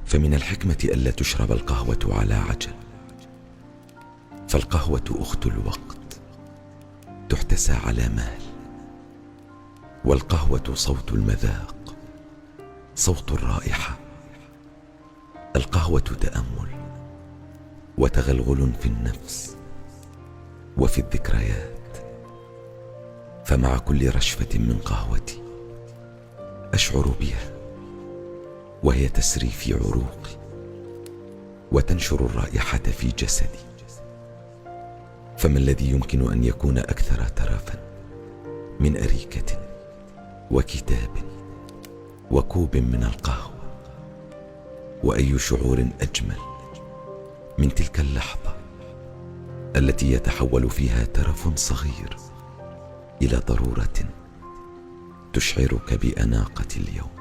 فمن الحكمة ألا تشرب القهوة على عجل، فالقهوة أخت الوقت تحتسى على مهل، والقهوة صوت المذاق، صوت الرائحة. القهوة تأمل وتغلغل في النفس وفي الذكريات، فمع كل رشفة من قهوتي أشعر بها وهي تسري في عروقي وتنشر الرائحة في جسدي. فما الذي يمكن أن يكون أكثر ترفا من أريكة وكتاب وكوب من القهوة؟ وأي شعور أجمل من تلك اللحظة التي يتحول فيها ترف صغير إلى ضرورة تشعرك بأناقة اليوم.